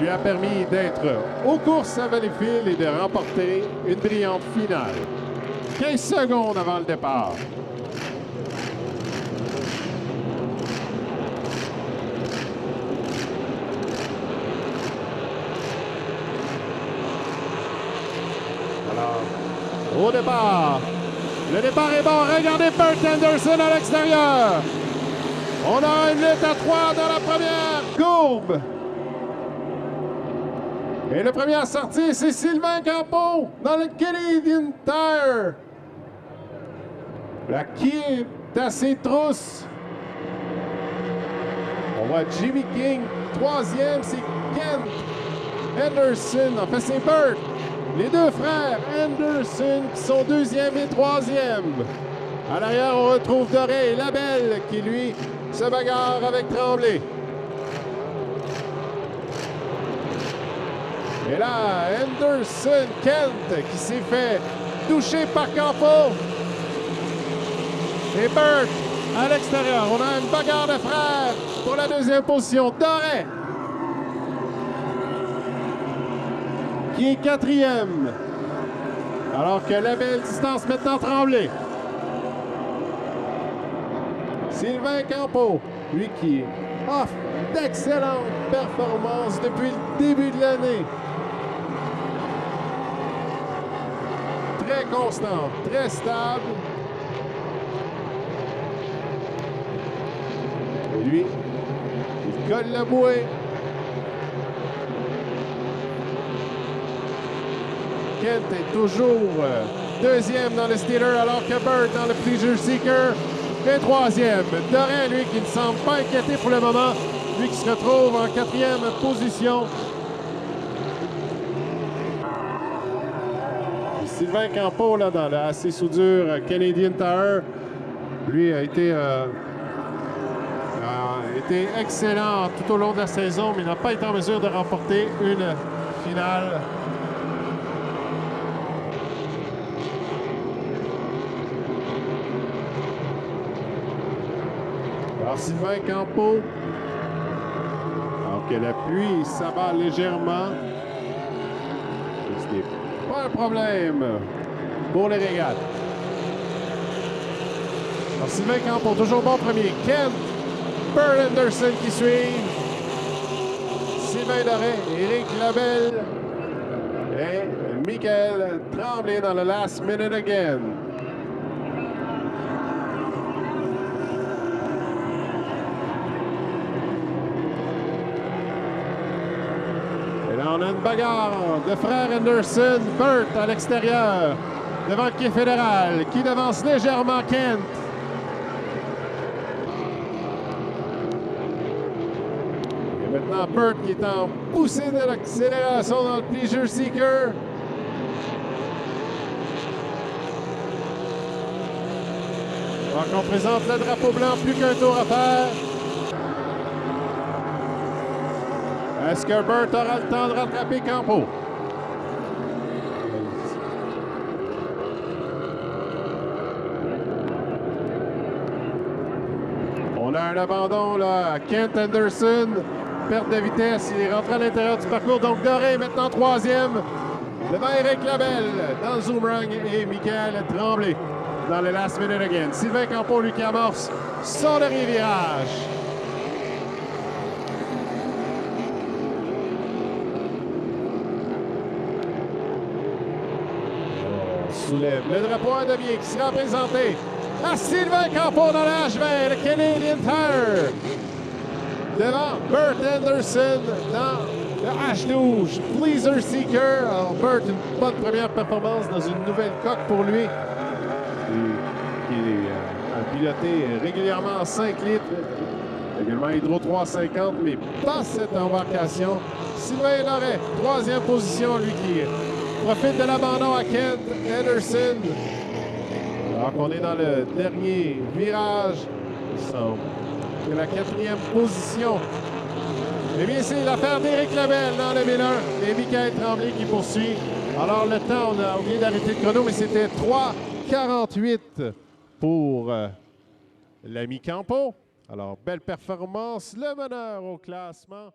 lui a permis d'être aux courses à Valleyfield et de remporter une brillante finale. 15 secondes avant le départ. Alors, au départ, le départ est bon. Regardez Bert Anderson à l'extérieur. On a une lutte à 3 dans la première courbe. Et le premier à sortir, c'est Sylvain Campeau dans le Canadian Tire. La qui est à ses trousses. On voit Jimmy King, troisième, c'est Kent Anderson. En fait, c'est Bert. Les deux frères Anderson qui sont deuxième et troisième. À l'arrière, on retrouve Doré et Labelle qui, lui, se bagarre avec Tremblay. Et là, Anderson, Kent qui s'est fait toucher par Campeau. Et Bert à l'extérieur. On a une bagarre de frères pour la deuxième position. Doré qui est quatrième. Alors que Labelle distance maintenant Tremblay. Sylvain Campeau, lui qui offre d'excellentes performances depuis le début de l'année. Très constant, très stable. Et lui, il colle la bouée. Kent est toujours deuxième dans le Steeler, alors que Bert dans le Pleasure Seeker est troisième. Doré, lui, qui ne semble pas inquiété pour le moment, lui qui se retrouve en quatrième position. Et Sylvain Campeau, là, dans le AC Soudure Canadian Tire, lui a été excellent tout au long de la saison, mais n'a pas été en mesure de remporter une finale. Alors Sylvain Campeau, alors que la pluie s'abat légèrement, ce n'est pas un problème pour les régates. Alors Sylvain Campeau, toujours bon premier. Kent, Bert Anderson qui suit. Sylvain Doré, Éric Labelle et Michael Tremblay dans le last minute again. On a une bagarre de frère Anderson, Bert à l'extérieur, devant le quai fédéral, qui devance légèrement Kent. Et maintenant, Bert qui est en poussée de l'accélération dans le Pleasure Seeker. Donc, on présente le drapeau blanc, plus qu'un tour à faire. Est-ce que Bert aura le temps de rattraper Campeau? On a un abandon là à Kent Anderson. Perte de vitesse, il est rentré à l'intérieur du parcours. Donc Doré est maintenant troisième. Devant Éric Labelle dans le Zoomerang et Michael Tremblay dans le last minute again. Sylvain Campeau, lui qui amorce son dernier virage. Soulève le drapeau à damier qui sera présenté à Sylvain Campeau dans la H20, le Canadian Tire. Devant Bert Anderson dans le H12, Pleasure Seeker. Alors Bert, une bonne première performance dans une nouvelle coque pour lui. Qui a piloté régulièrement 5 litres. Également Hydro 350, mais pas cette embarcation. Sylvain Doré, troisième position, lui qui profite de l'abandon à Kent Anderson. Alors qu'on est dans le dernier virage, il semble que la quatrième position. Eh bien, c'est l'affaire d'Éric Labelle dans le 1001 et Michael Tremblay qui poursuit. Alors, le temps, on a oublié d'arrêter le chrono, mais c'était 3:48 pour l'ami Campeau. Alors, belle performance, le meneur au classement.